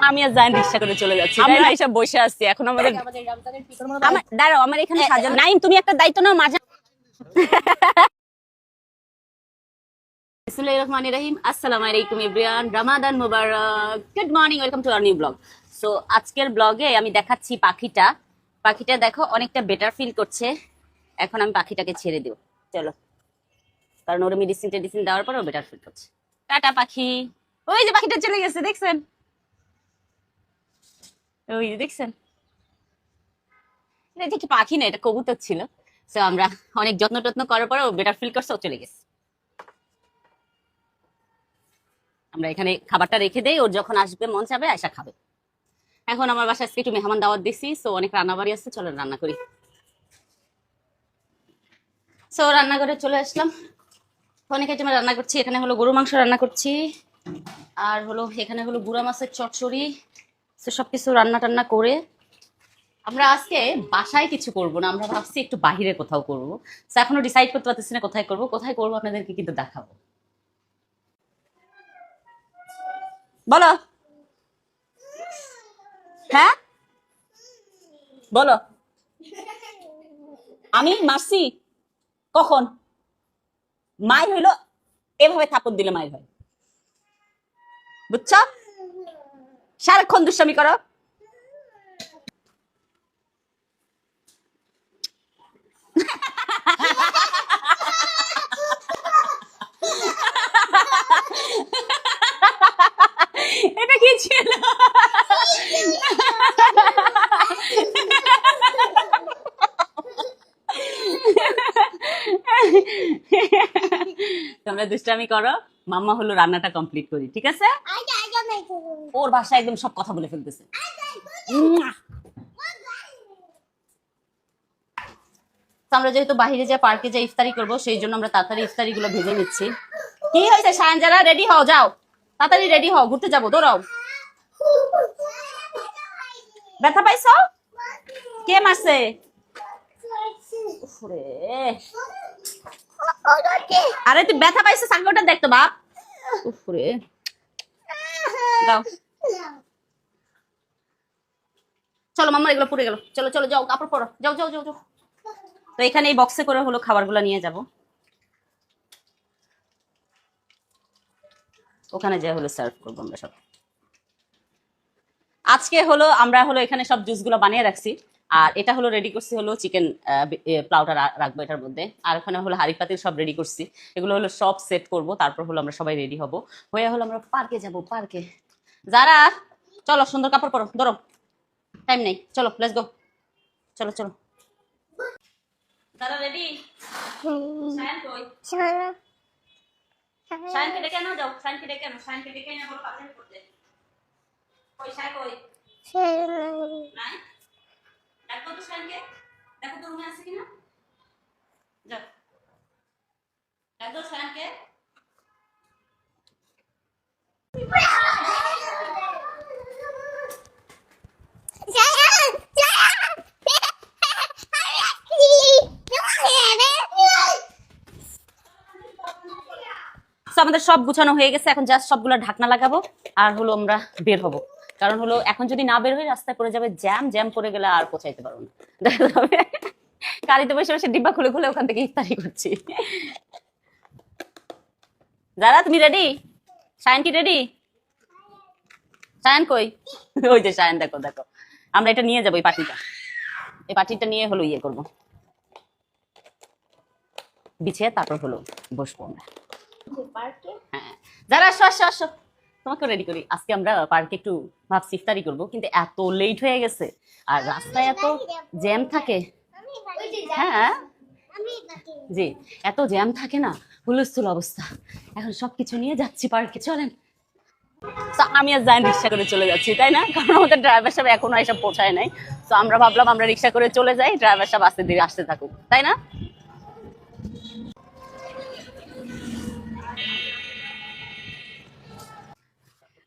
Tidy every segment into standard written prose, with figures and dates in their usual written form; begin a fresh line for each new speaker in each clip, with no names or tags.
আমি আর জান রিকশা করে চলে যাচ্ছি, আমরা এসে বসে আছি এখন আমাদের। দাঁড়াও, আমার এখানে সাজানো নাই, তুমি একটা দায়িত্ব নাও মাঝে। বিসমিল্লাহির রহমানির রহিম, আসসালামু আলাইকুম everyone, Ramadan Mubarak, good morning, welcome to our new blog. So আজকের ব্লগে আমি দেখাচ্ছি পাখিটা দেখো অনেকটা বেটার ফিল করছে। এখন আমি পাখিটাকে ছেড়ে দেব, চলো, কারণ ওর মেডিসিন দেওয়ার পর ও বেটার ফিল করছে। টাটা পাখি। ওই যে পাখিটা চলে গেছে, দেখছেন? ওই যে দেখছেন, এটা কি পাখি না, এটা কবুতর ছিল। সো আমরা অনেক যত্ন টত্ন করার পরে ও বেটার ফিল করছে, ও চলে গেছে। আমরা এখানে খাবারটা রেখে দেই, ওর যখন আসবে মন চাবে আয়সা খাবে। এখন আমার বাসায় আজকে একটু মেহমান দাওয়াত দিছি, সো অনেক রান্না বাড়ি আছে, চলো রান্না করি। সো রান্নাঘরে চলে আসলাম, অনেক আইটেমে রান্না করছি। এখানে হলো গরু মাংস রান্না করছি, আর হলো এখানে হলো গুড়া মাছের চচ্চড়ি। তো সবকিছু রান্না টান্না করে আমরা আজকে বাসায় কিছু করবো না, আমরা ভাবছি একটু বাহিরে কোথাও করবো। তো এখনো ডিসাইড করতে পারতেছি না কোথায় করবো আপনাদেরকে কিন্তু দেখাবো। বলো, হ্যাঁ বলো। আমি মারছি কখন? মায়ের হইলো এভাবে থাপড় দিলে মায়ের হয়, বুঝছো? সারাক্ষণ দুষ্টামি করো। এটা কি ছিল? তোমরা দুষ্টামি করো, মাম্মা হলো রান্নাটা কমপ্লিট করি, ঠিক আছে? ওর বাসায় একদম সব কথা বলে ফেলতেছে। আমরা যেহেতু বাইরে যে পার্কে যে ইফতারি করব, সেই জন্য আমরা তাড়াতাড়ি ইফতারি গুলো ভেজে নিচ্ছি। কি হয়েছে সায়ান, যারা রেডি হও, যাও তাড়াতাড়ি রেডি হও, ঘুরতে যাবো, দৌড়াও। ব্যথা পাইছো? কে মারছে? আরে তুই ব্যথা পাইছো, সাঙ্গটা দেখতো বাপ। উফরে দাও, চলো মাম্মা, এগুলো পড়ে গেল, চলো চলো যাও, কাপড় পরো, যাও যাও যাও যাও। তো এখানে এই বক্সে করে হলো খাবারগুলো নিয়ে যাব, ওখানে যা হলো সার্ভ করবো আমরা সব। আজকে হলো আমরা হলো এখানে সব জুসগুলো বানিয়ে রাখছি, আর এটা হলো রেডি করছি হলো চিকেন প্লাউটা রাখবো এটার মধ্যে, আর ওখানে হলো হাঁড়ি পাতিল সব রেডি করছি, এগুলো হলো সব সেট করব, তারপর হলো আমরা সবাই রেডি হব, হয়ে হলো আমরা পার্কে যাব। পার্কে যারা, চলো সুন্দর কাপড় পরো, ধরো, টাইম নেই, চলো লেটস গো, চলো চলো। যারা রেডি? শায়ান কই? শায়ানকে ডেকে আনো, যাও শায়ানকে ডেকে আনো, শায়ানকে ডেকে এনে বলো কাজে করতে। কই শায়ান কই? নাই, দেখো তো শায়ানকে, দেখো তো রুমে আছে কিনা, যাও দেখো শায়ানকে। আমাদের সব গুছানো হয়ে গেছে, এখন জাস্ট সবগুলো ঢাকনা লাগাবো আর হলো আমরা বের হবো, কারণ হলো এখন যদি না বের হই রাস্তায় পড়ে যাবে জ্যাম পড়ে গেলে আর পৌঁছাইতে পারবো না, দেখা যাবে গাড়িতে বসে বসে ডিব্বা খুলে খুলে ওখান থেকে ইফতারি করছি। যারা তুমি রেডি? শায়ান কি রেডি? শায়ান কই? ওই যে শায়ান, দেখো দেখো, আমরা এটা নিয়ে যাবো, এই পাটিটা নিয়ে হলো ইয়ে করবো, বিছিয়ে তারপর হলো বসবো আমরা। হ্যাঁ, যারা আসো আসো আসো, তোমাকে রেডি করি। আজকে আমরা পার্কে একটু ভাবছি ইফতারি করবো, কিন্তু এত লেট হয়ে গেছে আর রাস্তায় এত জ্যাম থাকে। হ্যাঁ জি, এত জ্যাম থাকে না, হুলস্থুল অবস্থা। এখন সবকিছু নিয়ে যাচ্ছি পার্কে, চলেন। আমি আর জান রিক্সা করে চলে যাচ্ছি, তাই না? কারণ আমাদের ড্রাইভার সাহেব এখনো এসব পৌঁছায় নাই, তো আমরা ভাবলাম আমরা রিক্সা করে চলে যাই, ড্রাইভার সাহেব আস্তে ধীরে আসতে থাকুক, তাই না?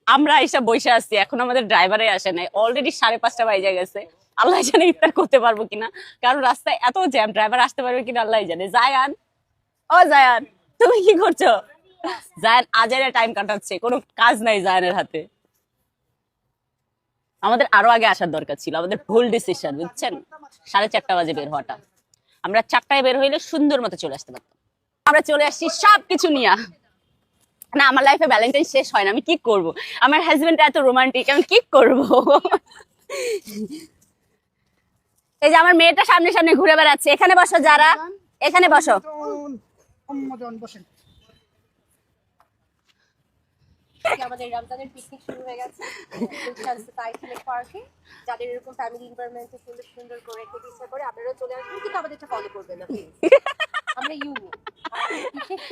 আমরা এসব বসে আসছি, এখন আমাদের ড্রাইভারে আসে নাই, অলরেডি 5:30 বাজে গেছে। আল্লাহ জানে ইফতার করতে পারবো কিনা, কারণ রাস্তায় এত জ্যাম, ড্রাইভার আসতে পারবে কিনা আল্লাহ জানে। জায়ান, ও জায়ান, তুমি কি করছো? জায়ান আজারে টাইম কাটাচ্ছে, কোনো কাজ নাই জায়ানের হাতে। আমাদের আরো আগে আসার দরকার ছিল, আমাদের ভুল ডিসিশন, বুঝছেন? 4:30 বাজে বের হওয়াটা, আমরা 4টায় বের হইলে সুন্দর মতো চলে আসতে পারতাম। আমরা চলে আসছি সবকিছু নিয়ে। না, আমার লাইফে ভ্যালেন্টাইন শেষ হয় না, আমি কি করব? আমার হাজবেন্ড এত রোমান্টিক, আমি কি করব? এই যে আমার মেয়েটা সামনে সামনে ঘুরে বেড়াচ্ছে। এখানে বসো যারা, এখানে বসো।
আমাদের রমজানের পিকনিক শুরু হয়ে গেছে পার্কে। যাদের এরকম ফ্যামিলি এনভায়রনমেন্টে সুন্দর সুন্দর করে খেতে ইচ্ছা করে আপনারাও চলে আসবেন, কিন্তু আমাদেরটা ফলো করবেন না প্লিজ। আমরা বিশেষ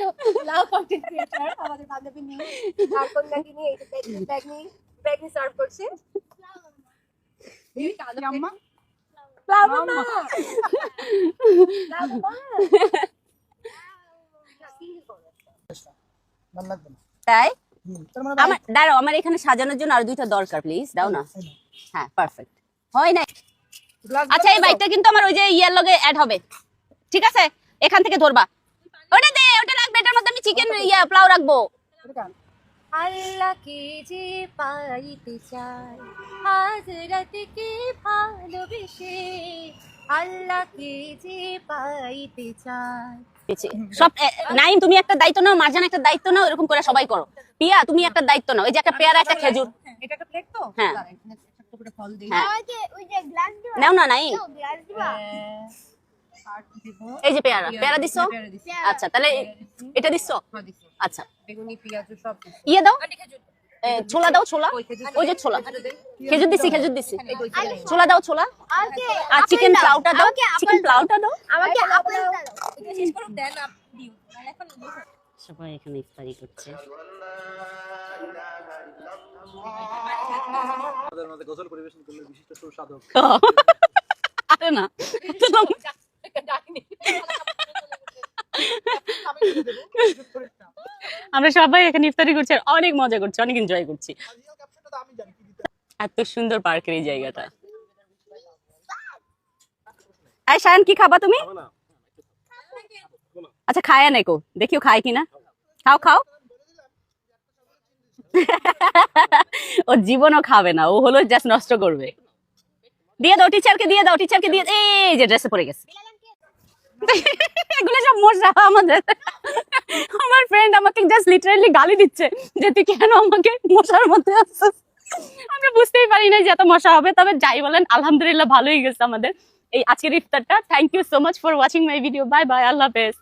লাভ কন্টেন্ট ক্রিয়েটর আমাদের বান্ধবী নিয়ে আর কন্যাকে নিয়ে এই ব্যাগ নিয়ে সার্ভ করছে। আম্মা প্লাবনা
তাই আমার দাঁড়াও, আমার এখানে সাজানোর জন্য আর 2টা দরকার, প্লিজ দাও না। হ্যাঁ, পারফেক্ট। হয় না? আচ্ছা, এই বাইকটা কিন্তু আমার ওই যে ইয়ার লগে অ্যাড হবে, ঠিক আছে? এখান থেকে ধরবা, ওটা দে, ওটা রাখবে, এটার মধ্যে আমি চিকেন পোলাও রাখবো।
আল্লাহকে যে পাইতে চাই, হাজরাতকে ভালোবেসে, আল্লাহকে যে পাইতে চাই।
সব নাইম, তুমি একটা দায়িত্ব নাও, মারজান একটা দায়িত্ব নাও, এরকম করে সবাই করো। পিয়া, তুমি একটা দায়িত্ব নাও, এই যে একটা পেয়ারা, একটা খেজুর।
এটা একটা প্লেট তো,
হ্যাঁ,
একটা করে ফল দিই।
নাও না নাইম,
আর দেব
এই যে পেয়ারা, পেয়ারা দিছো? আচ্ছা, তাহলে এটা দিছো? আচ্ছা,
বেগুনি পেঁয়াজ সব দিছি।
ইয়ে দাও, ছোলা দাও, ছোলা, ওই যে ছোলা, খেজুর দিছি, খেজুর দিছি, ছোলা দাও, ছোলা। আর চিকেন প্লাউটা দাও, চিকেন প্লাউটা দাও।
আমাকে আপেল দাও, এটা শেষ করো, দেন আপ দিও। এখন
সবাই এখানে ইফতারি করছে।
আমাদের মধ্যে গোসল পরিবেশন করলে বিশিষ্ট সুস্বাদু।
আরে না, আমরা সবাই এখানে ইফতারি করছি আর অনেক মজা করছি, অনেক এনজয় করছি। এত সুন্দর পার্কের এই জায়গাটা। এই শায়ান, কি খাবা তুমি? আচ্ছা, খায়া নেকো, দেখিও খায় কিনা। খাও খাও। ও জীবনও খাবে না, ও হলো জাস্ট নষ্ট করবে। দিয়ে দাও টিচারকে, দিয়ে দাও টিচারকে, দিয়ে। এই যে ড্রেসে পড়ে গেছে। এগুলো সব মশা আমাদের। আমার ফ্রেন্ড আমাকে জাস্ট লিটারালি গালি দিচ্ছে যে তুই কেন আমাকে মশার মধ্যে আসছিস। আমরা বুঝতেই পারি না যে এত মশা হবে। তবে যাই বলেন, আলহামদুলিল্লাহ ভালোই গেছে আমাদের এই আজকের ইফতারটা। Thank you so much for watching my video. Bye bye, আল্লাহ হাফেজ।